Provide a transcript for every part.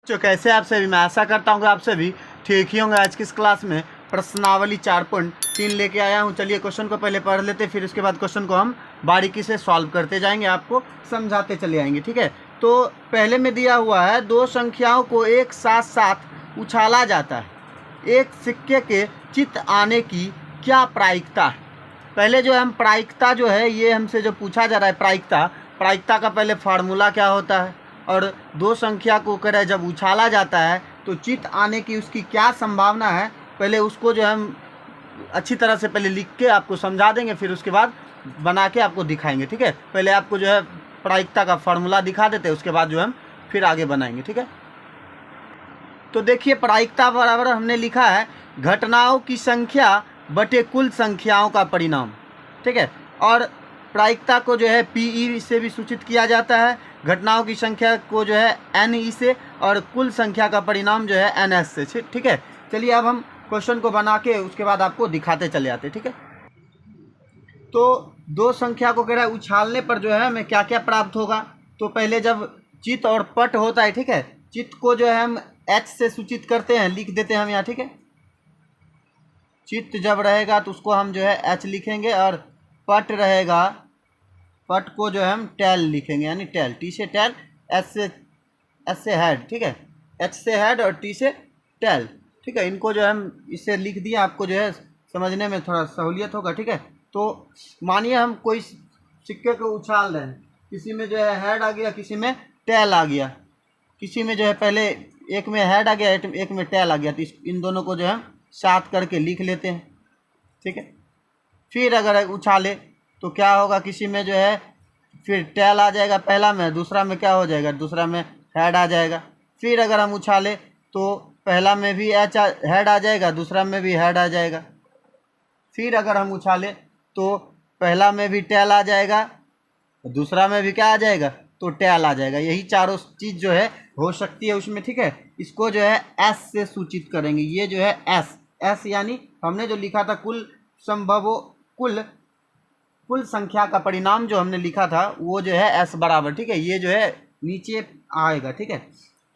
जो कैसे आप सभी, मैं आशा करता हूँ कि आप सभी ठीक ही होंगे। आज की इस क्लास में प्रश्नावली 4.3 लेके आया हूँ। चलिए क्वेश्चन को पहले पढ़ लेते, फिर उसके बाद क्वेश्चन को हम बारीकी से सॉल्व करते जाएंगे, आपको समझाते चले आएंगे। ठीक है, तो पहले में दिया हुआ है दो संख्याओं को एक साथ साथ उछाला जाता है, एक सिक्के के चित्त आने की क्या प्रायिकता है। पहले जो हम प्रायिकता जो है ये हमसे जो पूछा जा रहा है, प्रायिकता का पहले फार्मूला क्या होता है, और दो संख्या को करें जब उछाला जाता है तो चित्त आने की उसकी क्या संभावना है, पहले उसको जो हम अच्छी तरह से पहले लिख के आपको समझा देंगे, फिर उसके बाद बना के आपको दिखाएंगे। ठीक है, पहले आपको जो है प्रायिकता का फार्मूला दिखा देते हैं, उसके बाद जो हम फिर आगे बनाएंगे। ठीक है, तो देखिए प्रायिकता बराबर हमने लिखा है घटनाओं की संख्या बटे कुल संख्याओं का परिणाम। ठीक है, और प्रायिकता को जो है पीई से भी सूचित किया जाता है, घटनाओं की संख्या को जो है एनई से, और कुल संख्या का परिणाम जो है एनएस से। ठीक है, चलिए अब हम क्वेश्चन को बना के उसके बाद आपको दिखाते चले आते। ठीक है, तो दो संख्या को कह रहा है उछालने पर जो है हमें क्या क्या प्राप्त होगा। तो पहले जब चित्त और पट होता है, ठीक है, चित्त को जो है हम एच से सूचित करते हैं, लिख देते हैं हम यहाँ। ठीक है, चित्त जब रहेगा तो उसको हम जो है एच लिखेंगे, और पट रहेगा, पट को जो है हम टेल लिखेंगे, यानी टेल, टी से टेल, एस से हेड। ठीक है, एच से हेड और टी से टेल। ठीक है, इनको जो है हम इससे लिख दिए, आपको जो है समझने में थोड़ा सहूलियत होगा। ठीक है, तो मानिए हम कोई सिक्के को उछाल रहे हैं, किसी में जो है हेड आ गया, किसी में टेल आ गया, किसी में जो है पहले एक में हेड आ गया, एक में टेल आ गया, तो इन दोनों को जो है साथ करके लिख लेते हैं। ठीक है, फिर अगर उछाले तो क्या होगा, किसी में जो है फिर टेल आ जाएगा पहला में, दूसरा में क्या हो जाएगा, दूसरा में हेड आ जाएगा। फिर अगर हम उछाले तो पहला में भी हेड आ जाएगा, दूसरा में भी हेड आ जाएगा। फिर अगर हम उछाले तो पहला में भी टेल आ जाएगा, दूसरा में भी क्या आ जाएगा, तो टेल आ जाएगा। यही चारों चीज़ जो है हो सकती है उसमें। ठीक है, इसको जो है एस से सूचित करेंगे, ये जो है एस यानी हमने जो लिखा था कुल संख्या का परिणाम जो हमने लिखा था वो जो है एस बराबर। ठीक है, ये जो है नीचे आएगा। ठीक है,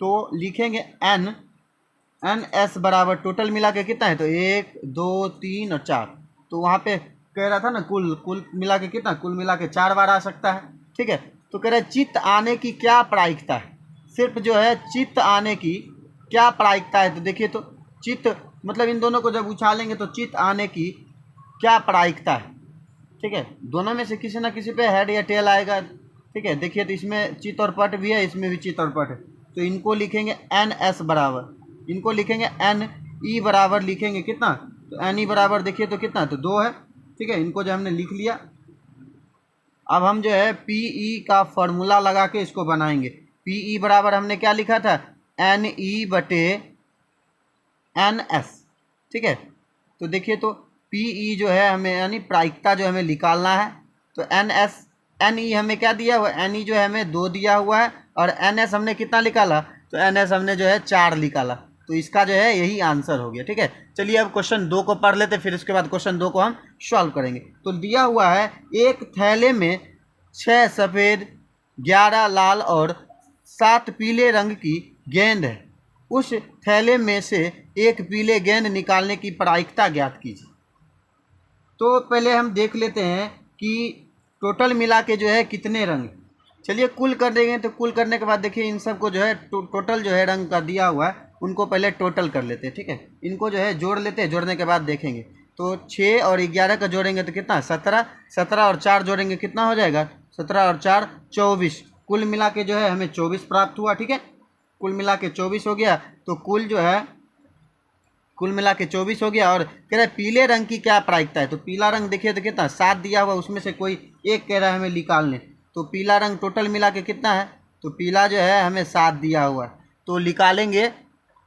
तो लिखेंगे एन एस बराबर टोटल मिला के कितना है, तो 1 2 3 और 4। तो वहाँ पे कह रहा था ना कुल मिला के कितना, कुल मिला के 4 बार आ सकता है। ठीक है, तो कह रहा है चित्त आने की क्या प्रायिकता है, सिर्फ जो है चित्त आने की क्या प्रायिकता है। तो देखिए, तो चित्त मतलब इन दोनों को जब उछालेंगे तो चित्त आने की क्या प्रायिकता है। ठीक है, दोनों में से किसी ना किसी पे हेड या टेल आएगा। ठीक है, देखिए तो इसमें चित्त और पट भी है, इसमें भी चित्त और पट है, तो इनको लिखेंगे एन एस बराबर, इनको लिखेंगे एन ई बराबर, लिखेंगे कितना, तो एन ई बराबर देखिए तो कितना, तो 2 है। ठीक है, इनको जो हमने लिख लिया, अब हम जो है पी ई का फॉर्मूला लगा के इसको बनाएंगे। पी ई बराबर हमने क्या लिखा था, एन ई बटे एन एस। ठीक है, तो देखिए तो पी ई जो है हमें यानी प्रायिकता जो हमें निकालना है, तो एन ई हमें क्या दिया हुआ है, एन ई जो है हमें 2 दिया हुआ है, और एन एस हमने कितना निकाला, तो एन एस हमने जो है 4 निकाला, तो इसका जो है यही आंसर हो गया। ठीक है, चलिए अब क्वेश्चन 2 को पढ़ लेते, फिर उसके बाद क्वेश्चन 2 को हम सॉल्व करेंगे। तो दिया हुआ है एक थैले में 6 सफ़ेद, 11 लाल और 7 पीले रंग की गेंद है, उस थैले में से एक पीले गेंद निकालने की प्रायिकता ज्ञात कीजिए। तो पहले हम देख लेते हैं कि टोटल मिला के जो है कितने रंग। चलिए कुल कर देंगे, तो कुल करने के बाद देखिए इन सब को जो है टोटल जो है रंग का दिया हुआ है, उनको पहले टोटल कर लेते हैं। ठीक है, इनको जो है जोड़ लेते हैं, जोड़ने के बाद देखेंगे तो 6 और 11 का जोड़ेंगे तो कितना, 17, 17 और 4 जोड़ेंगे कितना हो जाएगा, 17 और 4 24, कुल मिला के जो है हमें 24 प्राप्त हुआ। ठीक है, कुल मिला के 24 हो गया, तो कुल मिला के 24 हो गया। और कह रहा है पीले रंग की क्या प्रायिकता है, तो पीला रंग देखिए तो कितना, 7 दिया हुआ, उसमें से कोई एक कह रहा है हमें निकालने, तो पीला रंग टोटल मिला के कितना है, तो पीला जो है हमें 7 दिया हुआ है, तो निकालेंगे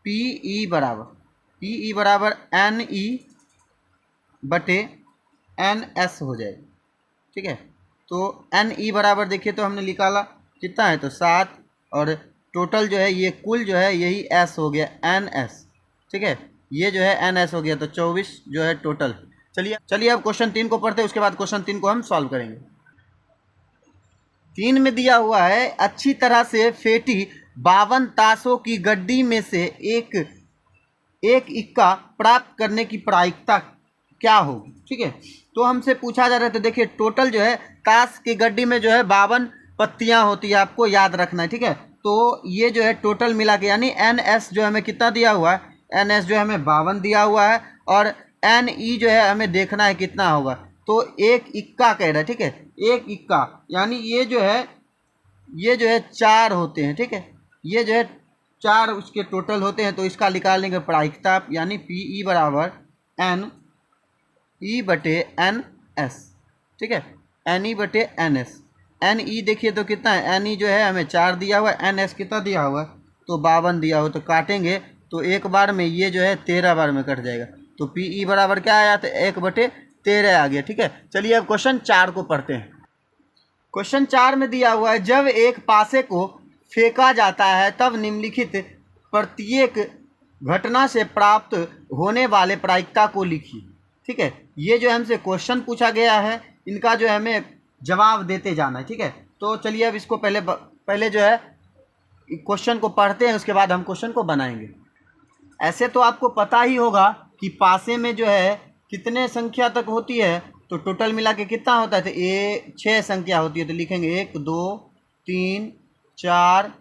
पी ई बराबर एन ई बटे एन एस हो जाएगा। ठीक है, तो एन ई बराबर देखिए तो हमने निकाला कितना है, तो 7, और टोटल जो है ये कुल जो है यही एस हो गया, एन एस। ठीक है, ये जो है एन एस हो गया, तो 24 जो है टोटल। चलिए अब क्वेश्चन 3 को पढ़ते हैं, उसके बाद क्वेश्चन 3 को हम सॉल्व करेंगे। 3 में दिया हुआ है अच्छी तरह से फेटी 52 ताशों की गड्डी में से एक इक्का प्राप्त करने की प्रायिकता क्या होगी। ठीक है, तो हमसे पूछा जा रहा है, तो देखिए टोटल जो है ताश की गड्डी में जो है 52 पत्तियां होती है, आपको याद रखना है। ठीक है, तो ये जो है टोटल मिला के यानी NS जो हमें कितना दिया हुआ है, NS जो हमें 52 दिया हुआ है और NE जो है हमें देखना है कितना होगा। तो एक इक्का कह रहा है। ठीक है, एक इक्का यानी ये जो है 4 होते हैं। ठीक है, ये जो है 4 उसके टोटल होते हैं, तो इसका निकालने का प्रायिकता यानी PE बराबर NE/NS। ठीक है, NE/NS। NE देखिए तो कितना है, NE जो है हमें 4 दिया हुआ है, NS कितना दिया हुआ है, तो 52 दिया हुआ। तो काटेंगे तो एक बार में ये जो है 13 बार में कट जाएगा, तो PE बराबर क्या आया, तो 1/13 आ गया। ठीक है, चलिए अब क्वेश्चन 4 को पढ़ते हैं। क्वेश्चन 4 में दिया हुआ है, जब एक पासे को फेंका जाता है तब निम्नलिखित प्रत्येक घटना से प्राप्त होने वाले प्रायिकता को लिखिए। ठीक है, ये जो हमसे क्वेश्चन पूछा गया है, इनका जो है हमें जवाब देते जाना है। ठीक है, तो चलिए अब इसको पहले जो है क्वेश्चन को पढ़ते हैं, उसके बाद हम क्वेश्चन को बनाएंगे। ऐसे तो आपको पता ही होगा कि पासे में जो है कितने संख्या तक होती है, तो टोटल मिला के कितना होता है, तो 6 संख्या होती है। तो लिखेंगे 1 2 3 4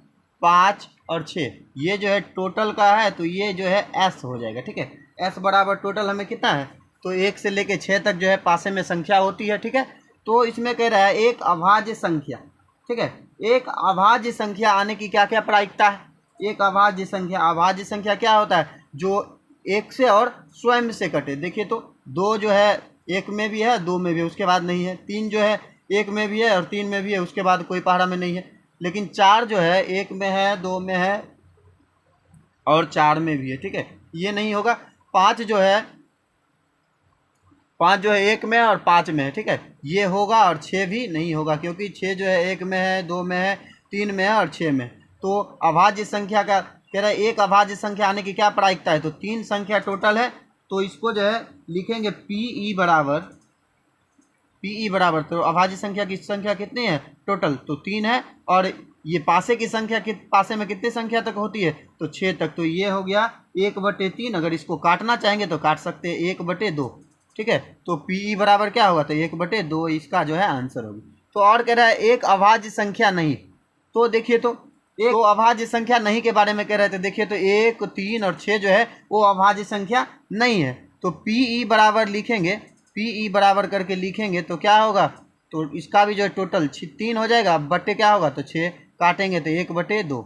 5 और 6, ये जो है टोटल का है, तो ये जो है S हो जाएगा। ठीक है, S बराबर टोटल हमें कितना है, तो 1 से लेके 6 तक जो है पासे में संख्या होती है। ठीक है, तो इसमें कह रहा है एक अभाज्य संख्या। ठीक है, एक अभाज्य संख्या आने की क्या क्या प्रायिकता है। एक अभाज्य संख्या क्या होता है, जो 1 से और स्वयं से कटे। देखिए तो 2 जो है 1 में भी है, 2 में भी है, उसके बाद नहीं है। 3 जो है 1 में भी है और 3 में भी है, उसके बाद कोई पहाड़ा में नहीं है। लेकिन 4 जो है 1 में है, 2 में है और 4 में भी है। ठीक है, ये नहीं होगा। 5 जो है 1 में है और 5 में है। ठीक है, ये होगा। और 6 भी नहीं होगा, क्योंकि 6 जो है 1 में है, 2 में है, 3 में है और 6 में। तो अभाज्य संख्या का कह रहा है एक अभाज्य संख्या आने की क्या प्रायिकता है, तो 3 संख्या टोटल है। तो इसको जो है लिखेंगे PE बराबर, तो अभाज्य संख्या की संख्या कितनी है टोटल, तो 3 है। और ये पासे की संख्या पासे में कितनी संख्या तक होती है, तो 6 तक। तो ये हो गया 1/3। अगर इसको काटना चाहेंगे तो काट सकते हैं 1/2। ठीक है, तो PE बराबर क्या होगा, तो 1/2 इसका जो है आंसर होगी। तो और कह रहा है एक अभाज्य संख्या नहीं, तो देखिए तो एक अभाज्य संख्या नहीं के बारे में कह रहे थे। देखिए तो 1 3 और 6 जो है वो अभाज्य संख्या नहीं है। तो PE बराबर लिखेंगे, PE बराबर करके लिखेंगे तो क्या होगा, तो इसका भी जो है टोटल 3 हो जाएगा, बट्टे क्या होगा, तो 6 काटेंगे तो 1/2।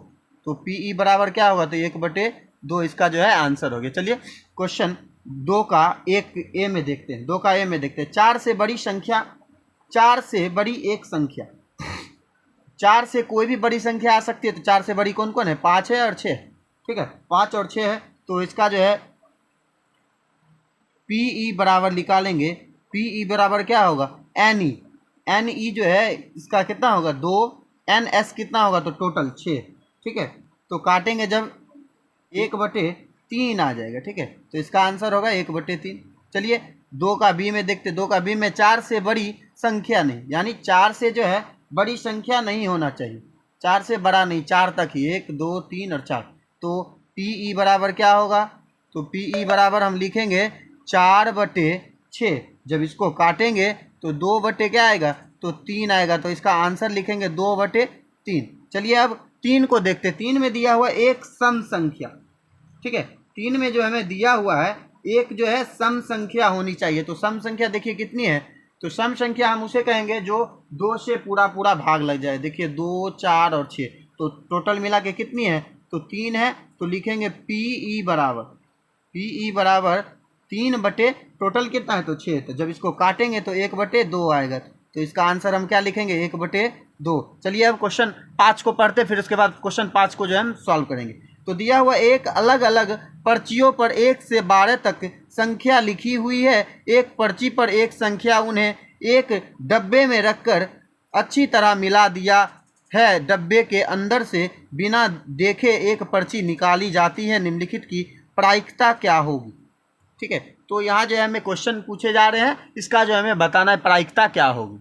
तो PE बराबर क्या होगा, तो 1/2 इसका जो है आंसर हो गया। चलिए क्वेश्चन 2 का 1A में देखते हैं। 2 का A में देखते हैं, 4 से बड़ी एक संख्या, 4 से कोई भी बड़ी संख्या आ सकती है। तो 4 से बड़ी कौन कौन है, 5 है और 6। ठीक है, 5 और 6 है। तो इसका जो है PE बराबर निकालेंगे, PE बराबर क्या होगा, NE जो है इसका कितना होगा 2, NS कितना होगा, तो टोटल 6। ठीक है, तो काटेंगे जब 1/3 आ जाएगा। ठीक है, तो इसका आंसर होगा 1/3। चलिए 2 का B में देखते। 2 का B में 4 से बड़ी संख्या नहीं, यानी 4 से जो है बड़ी संख्या नहीं होना चाहिए, 4 से बड़ा नहीं, 4 तक ही, 1 2 3 और 4। तो PE बराबर क्या होगा, तो PE बराबर हम लिखेंगे 4/6। जब इसको काटेंगे तो 2 क्या आएगा, तो 3 आएगा। तो इसका आंसर लिखेंगे 2/3। चलिए अब 3 को देखते। 3 में दिया हुआ एक सम संख्या। ठीक है, 3 में जो हमें दिया हुआ है एक जो है सम संख्या होनी चाहिए। तो सम संख्या देखिए कितनी है, तो सम संख्या हम उसे कहेंगे जो 2 से पूरा भाग लग जाए। देखिए 2 4 और 6, तो टोटल मिला के कितनी है, तो 3 है। तो लिखेंगे PE बराबर 3 टोटल कितना है, तो 6। तो जब इसको काटेंगे तो 1/2 आएगा। तो इसका आंसर हम क्या लिखेंगे, 1/2। चलिए अब क्वेश्चन 5 को पढ़ते, फिर उसके बाद क्वेश्चन 5 को जो है हम सॉल्व करेंगे। तो दिया हुआ एक अलग अलग पर्चियों पर 1 से 12 तक संख्या लिखी हुई है। एक पर्ची पर एक संख्या उन्हें एक डब्बे में रखकर अच्छी तरह मिला दिया है। डब्बे के अंदर से बिना देखे एक पर्ची निकाली जाती है। निम्नलिखित की प्रायिकता क्या होगी। ठीक है, तो यहाँ जो है हमें क्वेश्चन पूछे जा रहे हैं, इसका जो हमें बताना है प्रायिकता क्या होगी।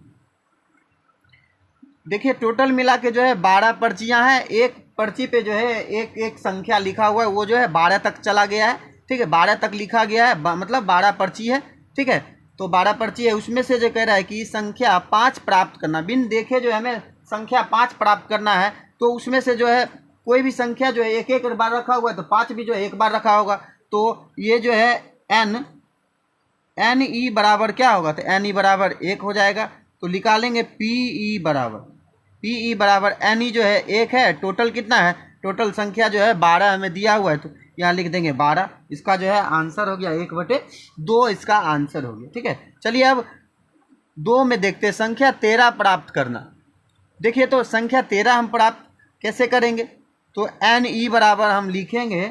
देखिए टोटल मिला के जो है 12 पर्चियाँ हैं। एक पर्ची पे जो है एक एक संख्या लिखा हुआ है, वो जो है 12 तक चला गया है, ठीक है, 12 तक लिखा गया है, मतलब 12 पर्ची है, ठीक है। तो 12 पर्ची है, उसमें से जो कह रहा है कि संख्या 5 प्राप्त करना, बिन देखे जो है हमें संख्या 5 प्राप्त करना है। तो उसमें से जो है कोई भी संख्या जो है एक एक बार रखा हुआ है, तो 5 भी जो है एक बार रखा होगा। तो ये जो है एन ई बराबर क्या होगा, तो एन ई बराबर 1 हो जाएगा। तो निकालेंगे पी ई बराबर एन ई जो है 1 है, टोटल कितना है, टोटल संख्या जो है 12 हमें दिया हुआ है, तो यहाँ लिख देंगे 12। इसका जो है आंसर हो गया 1/2, इसका आंसर हो गया, ठीक है। चलिए अब 2 में देखते हैं, संख्या 13 प्राप्त करना। देखिए तो संख्या 13 हम प्राप्त कैसे करेंगे, तो एन ई बराबर हम लिखेंगे,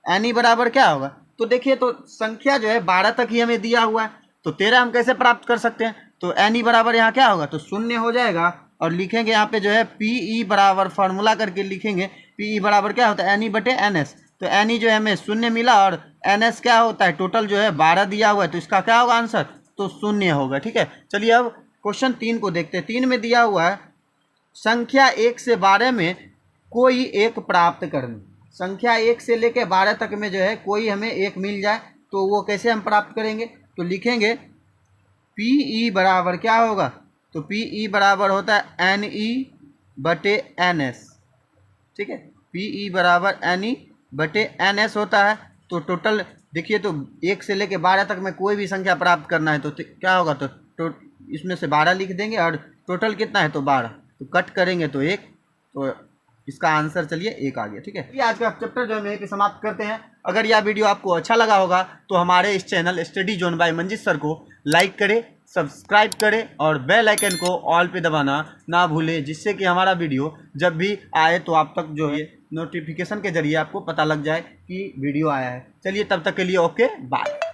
एन ई बराबर क्या होगा, तो देखिए तो संख्या जो है 12 तक ही हमें दिया हुआ है, तो 13 हम कैसे प्राप्त कर सकते हैं, तो एन ई बराबर यहाँ क्या होगा, तो 0 हो जाएगा। और लिखेंगे यहाँ पे जो है पी ई बराबर फार्मूला करके लिखेंगे, पी ई बराबर क्या होता है, एन ई बटे एन एस। तो एन ई जो है हमें 0 मिला और एन एस क्या होता है, टोटल जो है 12 दिया हुआ है, तो इसका क्या होगा आंसर, तो 0 होगा, ठीक है। चलिए अब क्वेश्चन 3 को देखते हैं। 3 में दिया हुआ है संख्या 1 से 12 में कोई एक प्राप्त करनी। संख्या 1 से लेकर 12 तक में जो है कोई हमें एक मिल जाए, तो वो कैसे हम प्राप्त करेंगे, तो लिखेंगे पी ई बराबर क्या होगा, तो पी ई बराबर होता है एन ई बटे एन एस, ठीक है। पी ई बराबर एन ई बटे एन एस होता है। तो टोटल देखिए तो 1 से लेकर 12 तक में कोई भी संख्या प्राप्त करना है, तो क्या होगा, तो इसमें से 12 लिख देंगे और टोटल कितना है, तो 12, तो कट करेंगे तो 1, तो इसका आंसर चलिए 1 आ गया, ठीक है। ये आज का चैप्टर जो है यहीं पे समाप्त करते हैं। अगर यह वीडियो आपको अच्छा लगा होगा तो हमारे इस channel study zone by Manjeet sir को लाइक करें, सब्सक्राइब करें और बेल आइकन को ऑल पे दबाना ना भूलें, जिससे कि हमारा वीडियो जब भी आए तो आप तक जो है नोटिफिकेशन के जरिए आपको पता लग जाए कि वीडियो आया है। चलिए तब तक के लिए ओके बाय।